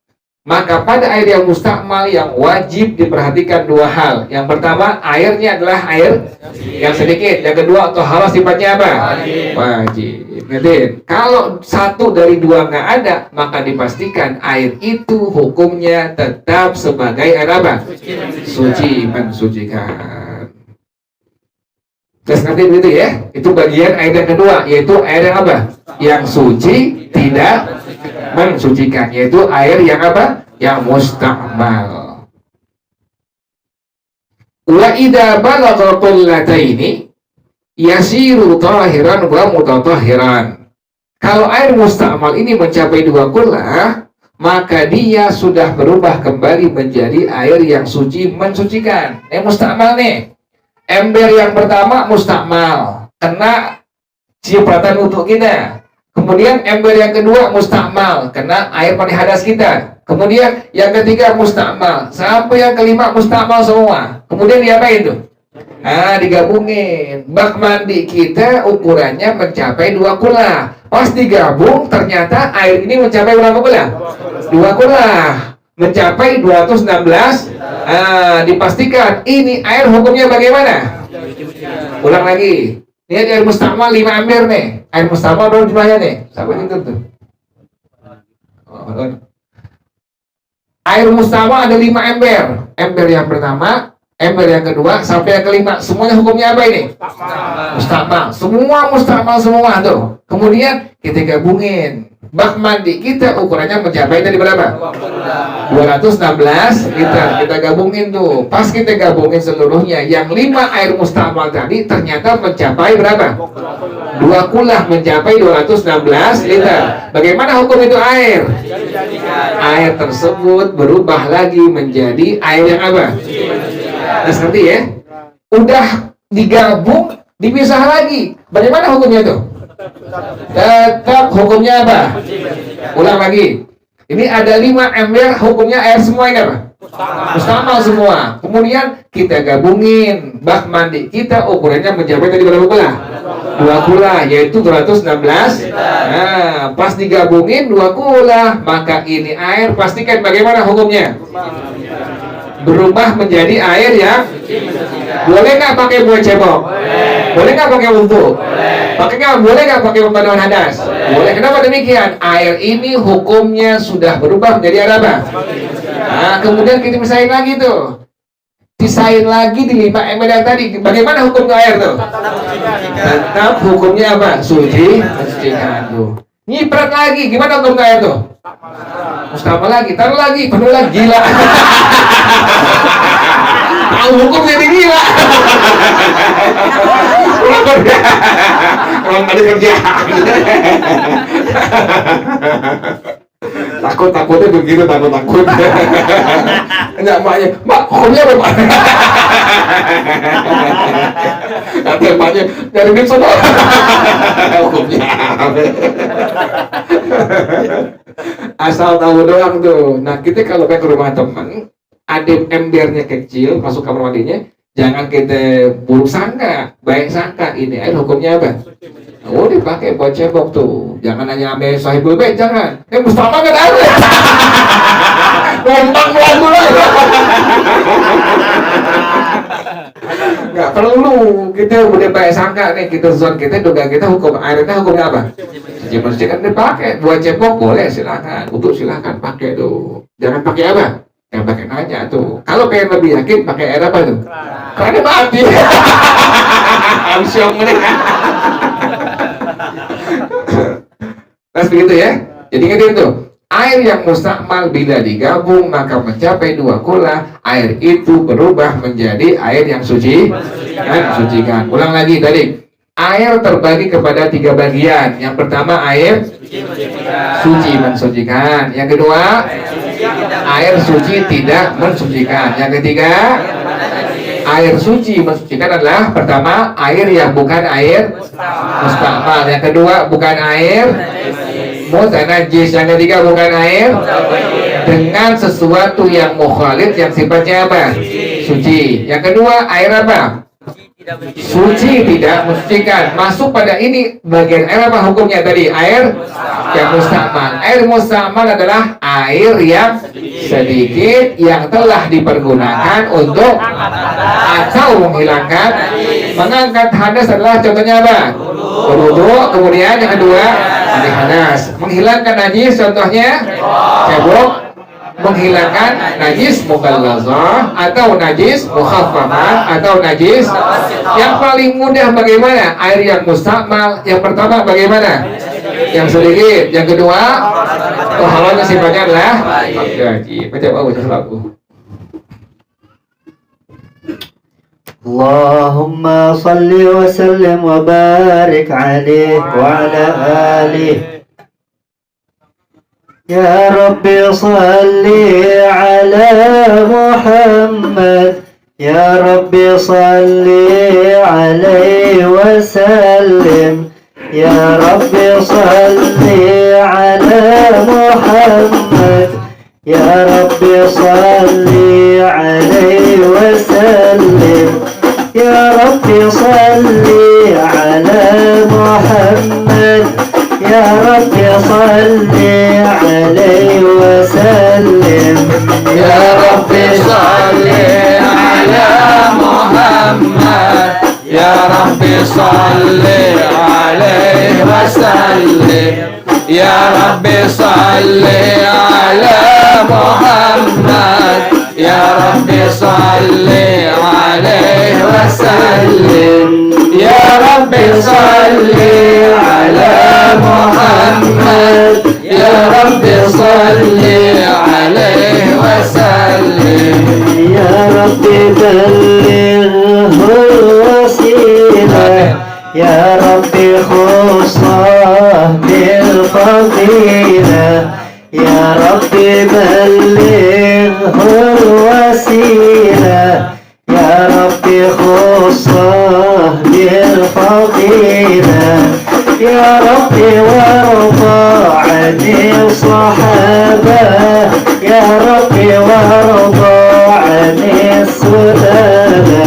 Maka pada air yang mustakmal yang wajib diperhatikan dua hal. Yang pertama, airnya adalah air yang sedikit. Yang kedua, toharoh sifatnya apa? Wajib. Ngerti? Kalau satu dari dua nggak ada, maka dipastikan air itu hukumnya tetap sebagai air apa? Suci, mensucikan. Terus ngerti begitu ya? Itu bagian air yang kedua, yaitu air yang apa? Yang suci, tidak mensucikan, yaitu air yang apa? Yang mustakmal. Wa idza balagha qullataini yasiru tahiran wa mutatahhiran. Kalau air mustakmal ini mencapai dua kullah, maka dia sudah berubah kembali menjadi air yang suci, mensucikan. Mustakmal nih. Ember yang pertama mustakmal, kena cipratan untuk kita. Kemudian ember yang kedua mustakmal, kena air mani hadas kita. Kemudian yang ketiga mustakmal, sampai yang kelima mustakmal semua. Kemudian diapain tuh? Digabungin. Bak mandi kita ukurannya mencapai 2 kula. Pas digabung ternyata air ini mencapai berapa kula? 2 kula. Mencapai 216. Dipastikan ini air hukumnya bagaimana? Ulang lagi. Lihat air mustakmal 5 ampere nih. Air mustakmal berapa jumlahnya nih? Sampai itu tuh. Air mustakmal ada 5 ember. Ember yang pertama, ember yang kedua, sampai yang kelima. Semuanya hukumnya apa ini? Mustakmal. Semua mustakmal semua tuh. Kemudian kita gabungin. Bak mandi kita ukurannya mencapai tadi berapa? 216 liter. Kita gabungin tuh. Pas kita gabungin seluruhnya, yang 5 air mustakmal tadi ternyata mencapai berapa? 2 kulah, mencapai 216 liter. Bagaimana hukum itu air? Air tersebut berubah lagi menjadi air yang apa? Ngerti ya? Udah digabung, dipisah lagi. Bagaimana hukumnya tuh? Tetap hukumnya apa? Ulang lagi. Ini ada 5 ember, hukumnya air semua ini apa? Mustakmal semua. Kemudian kita gabungin. Bak mandi kita ukurannya mencapai tadi berapa kula? 2 kula, yaitu 216. Nah, pas digabungin 2 kula, maka ini air pastikan bagaimana hukumnya? Berubah menjadi air yang boleh nggak pakai buat cebok? Boleh nggak pakai wudhu? Boleh nggak pakai pembaduan hadas? Boleh. Kenapa demikian? Air ini hukumnya sudah berubah menjadi air apa? Nah, kemudian kita pisahin lagi tuh. Pisahin lagi di 5 ml yang tadi. Bagaimana hukum air tuh? Tetap hukumnya apa? Suci, mensucikan tuh. Nyiprat lagi, gimana hukum air tuh? Mustakmal lagi, taruh lagi, penuh lagi, gila. Tahu hukum jadi gila. Emang ada kerjaan. Takutnya begitu, takut. Enggak, maknya, mak, hukumnya apa, Pak? Nanti maknya dari duit semua. Hukumnya asal tahu doang tuh. Nah, kita kalau ke rumah teman, ada embernya kecil, masuk kamar mandinya, jangan kita buruk sangka, baik sangka. Ini air hukumnya apa? Oh, dipakai buat cebok tuh. Jangan hanya ambil sahibul bait, jangan. Mustafa kan ada. Gombang lagu lah. Nggak perlu. Kita udah baik sangka nih, kita zon kita, duga kita hukum airnya hukumnya apa? Suci mensucikan dipakai buat cebok boleh, silakan. Untuk silakan pakai tuh. Jangan pakai apa? Yang pakai nanya tuh. Kalau pengen lebih yakin pakai air apa tuh? Karena mati. Amsyong mereka. Nah, begitu ya. Jadi kan itu air yang mustakmal bila digabung maka mencapai 2 kula, air itu berubah menjadi air yang suci dan mensucikan. Ulang lagi tadi. Air terbagi kepada 3 bagian. Yang pertama air suci mensucikan. Yang kedua air suci tidak mensucikan. Yang ketiga air suci mensucikan adalah pertama air yang bukan air mustakmal. Yang kedua bukan air mutanajis. Yang ketiga bukan air dengan sesuatu yang mukhalid yang sifatnya apa? Suci. Yang kedua air apa? Suci tidak mensucikan. Masuk pada ini bagian air apa hukumnya tadi? Air yang mustakmal. Air mustakmal adalah air yang sedikit yang telah dipergunakan untuk atau menghilangkan mengangkat hadas adalah contohnya apa? Berwudu. Kemudian yang kedua mandi hadas. Menghilangkan najis contohnya cebok. Menghilangkan najis mughallazah atau najis mukhaffafah atau najis yang paling mudah bagaimana? Air yang mustakmal. Yang pertama bagaimana? Yang sedikit. Yang kedua toharohnya sifatnya adalah wajib. Baca selaku. Allahumma salli wa sallim wa barik alaihi wa ala alihi. يا ربي صل على محمد يا ربي صل عليه وسلم يا ربي صل على محمد يا ربي صل عليه وسلم يا ربي صل على محمد يا ربي صل عليه وسلم يا ربي صل على محمد يا ربي صل عليه وسلم يا ربي صل على محمد يا ربي صل عليه وسلم يا ربي صل على محمد يا ربي صل عليه وسلم يا ربي بلغه الوسيلة يا ربي خصه بالفضيلة يا ربي بلغه الوسيلة يا ربي خصه بالفضيلة يا ربي وارضى عن الصحابة يا ربي وارضى عن السلالة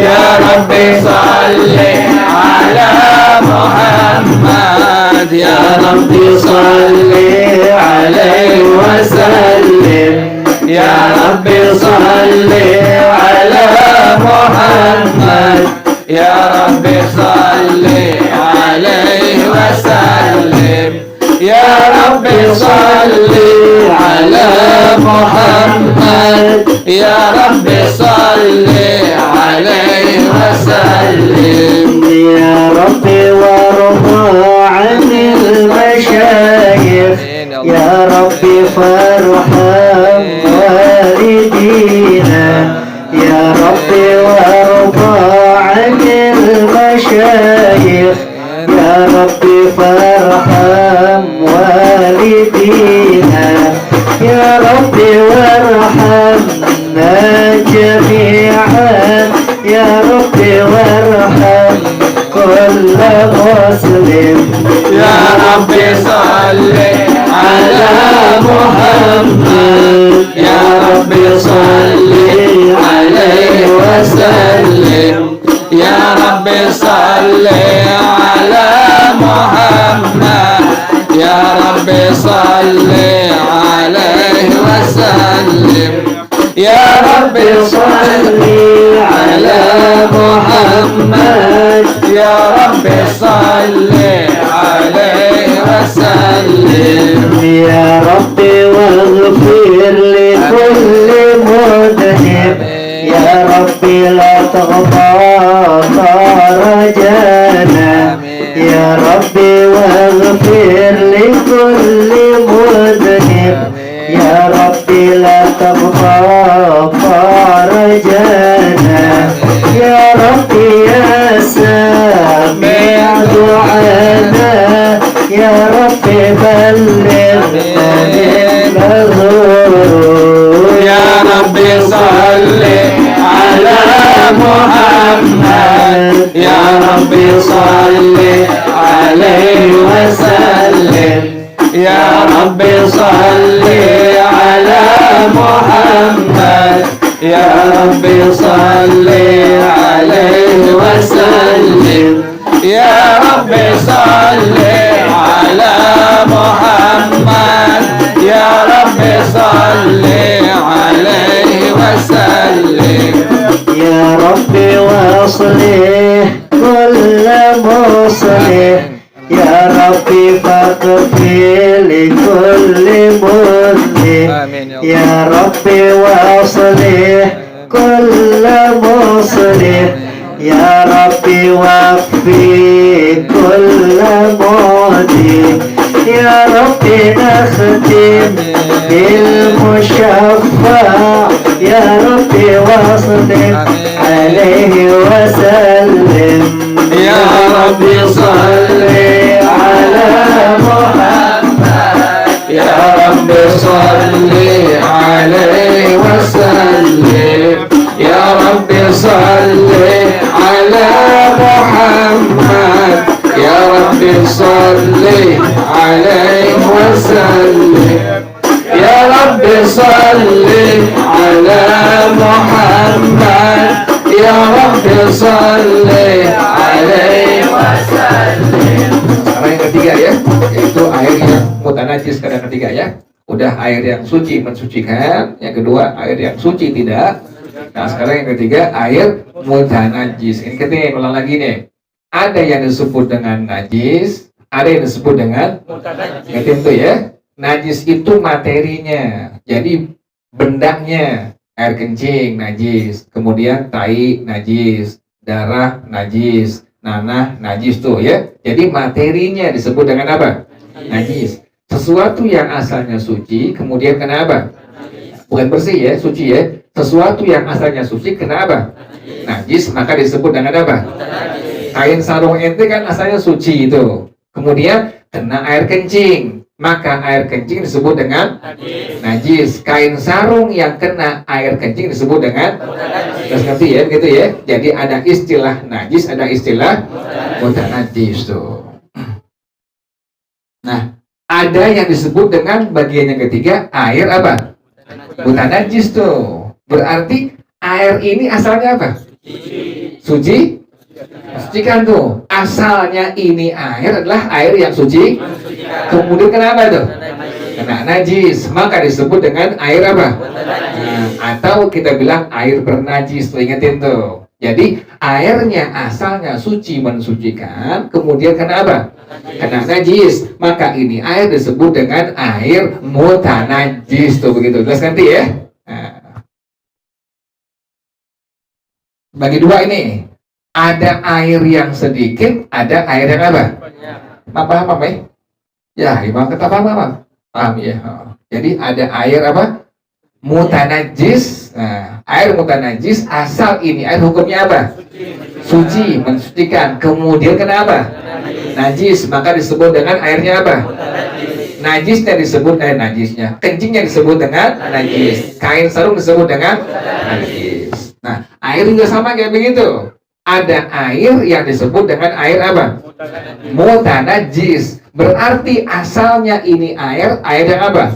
يا ربي صل على محمد يا ربي صل عليه وسلم يا ربي صل على محمد يا ربي صل عليه وسلم يا ربي صل على محمد يا ربي صل عليه وسلم يا ربي وارضى عن المشايخ يا ربي فارحم والدينا يا ربي وارضى عن المشايخ يا ربي فارحم والدينا يا ربي وارحمنا جميعا يا ربي وارحم كل مسلم يا ربي صل على محمد يا ربي صل عليه وسلم يا ربي صل على محمد يا ربي صل عليه وسلم يا ربي صل على محمد يا ربي صل عليه وسلم يا ربي واغفر لكل مذنب يا ربي لا تغفر رجانا يا ربي واغفر لكل مذنب يا ربي لا تغفر رجانا يا ربي يا سامع دعانا يا ربي بلغنا بالمغرور يا ربي صل على محمد يا ربي صل عليه وسلم يا ربي صل على محمد يا ربي صل عليه وأصلح كل مصلح يا ربي فاغفر لكل مذنب آمين يا الله. يا ربي وأصلح كل مصلح يا ربي واكفي كل معدي يا ربي نختم بالمشفع يا ربي واصلح عليه وسلم يا ربي صل على محمد يا ربي صل عليه وسلم يا ربي صل على محمد يا ربي صل عليه وسلم يا ربي صل على محمد يا ربي صل عليه وسلم. Sekarang yang ketiga ya, yaitu air yang mutanajis kadang ketiga ya. Udah air yang suci mensucikan, yang kedua air yang suci tidak. Nah sekarang yang ketiga air mutanajis. Ini ketika ulang lagi nih. Ada yang disebut dengan najis, ada yang disebut dengan mutanajis. Ngerti itu ya? Najis itu materinya, jadi bendanya. Air kencing najis, kemudian tai najis, darah najis, nanah najis tuh ya. Jadi materinya disebut dengan apa? Najis. Sesuatu yang asalnya suci, kemudian kenapa? Bukan bersih ya, suci ya. Sesuatu yang asalnya suci, kenapa? Najis, maka disebut dengan apa? Kain sarung ente kan asalnya suci itu. Kemudian kena air kencing, maka air kencing disebut dengan najis. Kain sarung yang kena air kencing disebut dengan najis. Ngerti ya, begitu ya. Jadi ada istilah najis, ada istilah mutanajis tuh. Nah, ada yang disebut dengan bagian yang ketiga air apa? Mutanajis tuh. Berarti air ini asalnya apa? Suci? Sucikan tuh. Asalnya ini air adalah air yang suci. Kemudian kenapa tuh? Kena najis, maka disebut dengan air apa? Nah, atau kita bilang air bernajis, tuh ingetin tuh. Jadi airnya asalnya suci mensucikan, kemudian kenapa? Kena najis, maka ini air disebut dengan air mutanajis tuh begitu. Jelas nanti ya? Nah. Bagi dua ini, ada air yang sedikit, ada air yang apa? Paham ya? Ya, Imam kata paham. Paham ya. Jadi ada air apa? Mutanajis. Nah, air mutanajis asal ini air hukumnya apa? Suci, mensucikan. Kemudian kenapa? Najis, maka disebut dengan airnya apa? Najisnya disebut air najisnya. Kencingnya disebut dengan najis. Kain sarung disebut dengan najis. Nah, air juga sama kayak begitu. Ada air yang disebut dengan air apa? Mutanajis. Berarti asalnya ini air yang apa?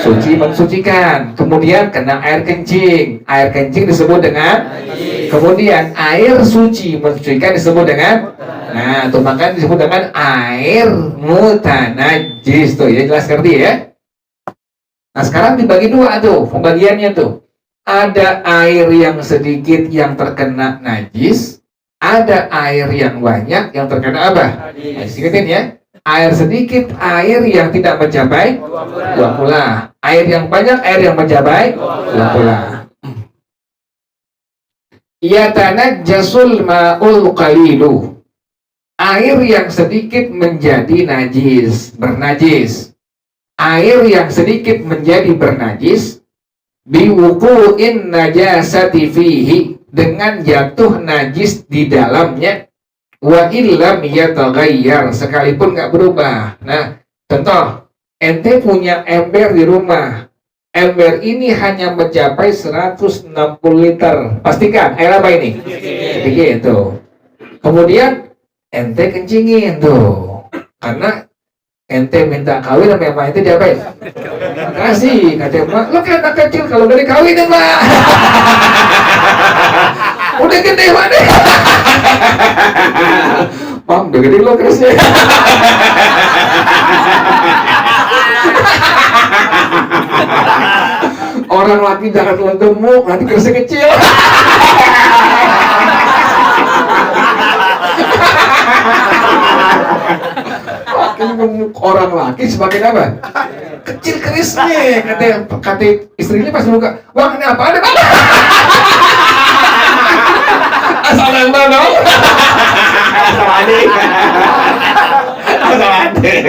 Suci mensucikan. Kemudian kena air kencing. Air kencing disebut dengan. Kemudian air suci mensucikan disebut dengan. Nah, tuh makanya disebut dengan air mutanajis tuh ya, jelas ngerti ya? Nah, sekarang dibagi dua tuh pembagiannya tuh. Ada air yang sedikit yang terkena najis, ada air yang banyak yang terkena apa? Najis. Ingetin ya. Air sedikit, air yang tidak mencapai 2 Air yang banyak, air yang mencapai 2 Yatanajjasul ma'ul qalilu. Air yang sedikit menjadi najis, bernajis. Air yang sedikit menjadi bernajis biwuqu'in najasati fihi, dengan jatuh najis di dalamnya. Wa illam yataghayyar, sekalipun nggak berubah. Nah, contoh, ente punya ember di rumah. Ember ini hanya mencapai 160 liter. Pastikan air apa ini? Sedikit tuh. Kemudian ente kencingin tuh. Karena ente minta kawin sama emak ente diapain? Kasih, kata emak, lo kan anak kecil kalau dari kawin ya, Mak. Udah gede mana? Mam, udah gede lo kerisnya. Orang laki jangan telan gemuk, nanti kerisnya kecil. orang laki sebagai apa? Kecil keris nih, kata istrinya pas buka, wah ini apa ada? Asal nembak dong. Asal adik. Asal adik.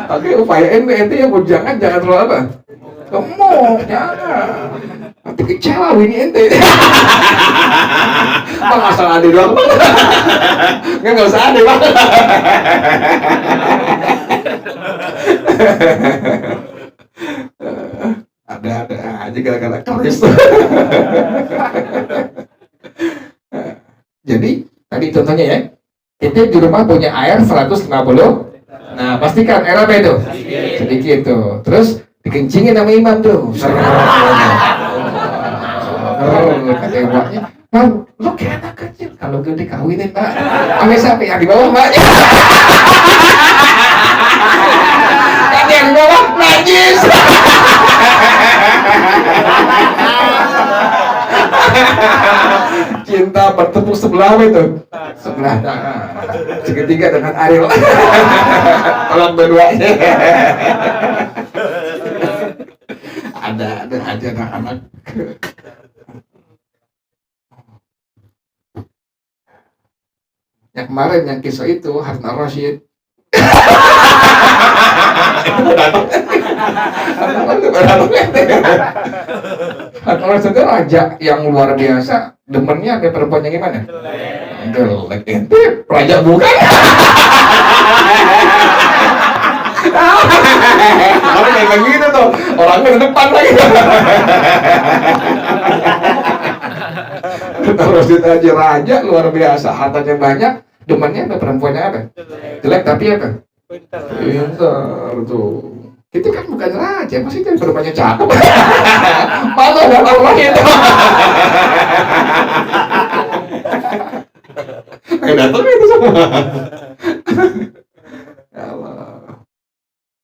Oke, upayain ente ya, jangan terlalu apa? Gemuk, jangan. Nanti kecewa ini ente. Bang asal adik doang. Nggak usah adik bang. Ada aja gara-gara keris. Jadi tadi contohnya ya, kita di rumah punya air 150. Nah pastikan air apa itu? Sedikit tuh. Terus dikencingin sama imam tuh. Kata mbaknya, Mam, lu kayak anak kecil. Kalau gue dikawinin mbak, sama siapa yang di bawah mbaknya? Kan yang di bawah najis. Cinta bertepuk sebelah itu, sebelah segitiga dengan Ariel. Tolong berduanya. Ada aja anak-anak. Yang kemarin yang kisah itu Harun Ar-Rasyid. Harun Ar-Rasyid itu raja yang luar biasa. Demennya ada perempuan yang gimana? Jelek ente, raja bukan? Kalau kayak begitu tuh, orangnya di depan lagi. Harus aja raja luar biasa, hartanya banyak, demennya ada perempuannya apa? Jelek tapi apa? Pintar tuh. Itu kan bukan raja, masih kan perempuannya cakep. Malu ada orang itu. Kayak datang itu semua.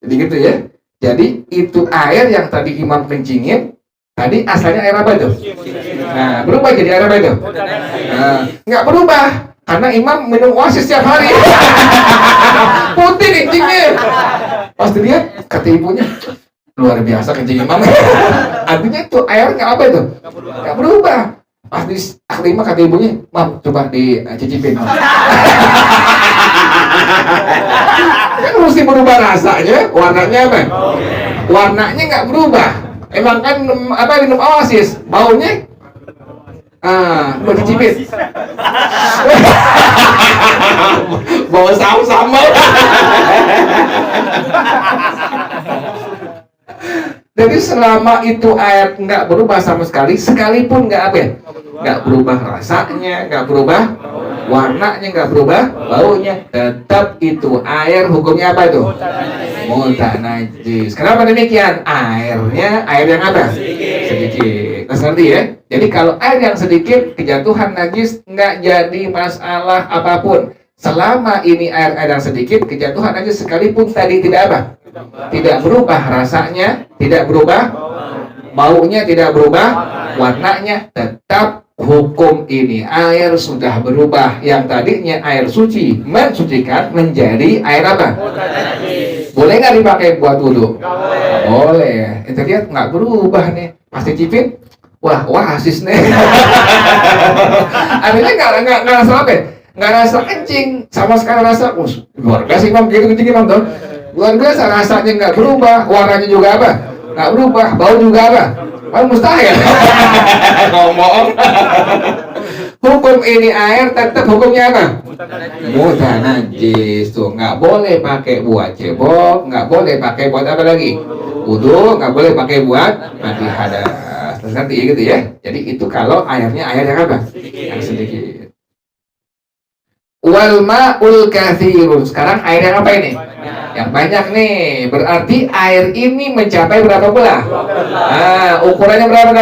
Jadi gitu ya. Jadi itu air yang tadi imam kencingin, tadi asalnya air apa itu? Nah, berubah jadi air apa itu? Nah, nggak berubah karena imam minum oasis setiap hari. Putih kencingnya. Pas dilihat kata ibunya, luar biasa kencing imam. Artinya tuh air nggak apa itu? Nggak berubah. Pas di akhirnya kata ibunya, Mam coba dicicipin. Kan mesti berubah rasanya, warnanya apa? Warnanya nggak berubah. Emang kan apa minum oasis, baunya buat dicicipin. Bau sambal. Jadi selama itu air nggak berubah sama sekali, sekalipun nggak apa ya, nggak berubah rasanya, nggak berubah warnanya, nggak berubah baunya, tetap itu air hukumnya apa itu? Mutanajis. Kenapa demikian? Airnya air yang apa? Sedikit. Ngerti ya? Jadi kalau air yang sedikit kejatuhan najis nggak jadi masalah apapun. Selama ini air yang sedikit kejatuhan najis sekalipun tadi tidak apa? Tidak berubah rasanya, tidak berubah baunya, tidak berubah warnanya, tetap hukum ini air sudah berubah. Yang tadinya air suci mensucikan menjadi air apa? Boleh nggak dipakai buat wudhu? Boleh. Itu lihat nggak berubah nih, pasti cipin. Wah, oasis nih. Artinya nggak rasa apa? Nggak rasa kencing sama sekali, rasa luar biasa imam gitu kencing imam tuh. Luar biasa rasanya nggak berubah, warnanya juga apa? Nggak berubah, bau juga apa? Bau mustahil. Ngomong. Hukum ini air tetap hukumnya apa? Mutanajis tuh, nggak boleh pakai buat cebok, nggak boleh pakai buat apa lagi? Wudu, nggak boleh pakai buat mandi hadas. Ngerti gitu ya? Jadi itu kalau airnya air yang apa? Yang sedikit. Wal ma'ul katsirun. Sekarang air yang apa ini? Yang banyak nih. Berarti air ini mencapai berapa pula? Nah, ukurannya berapa?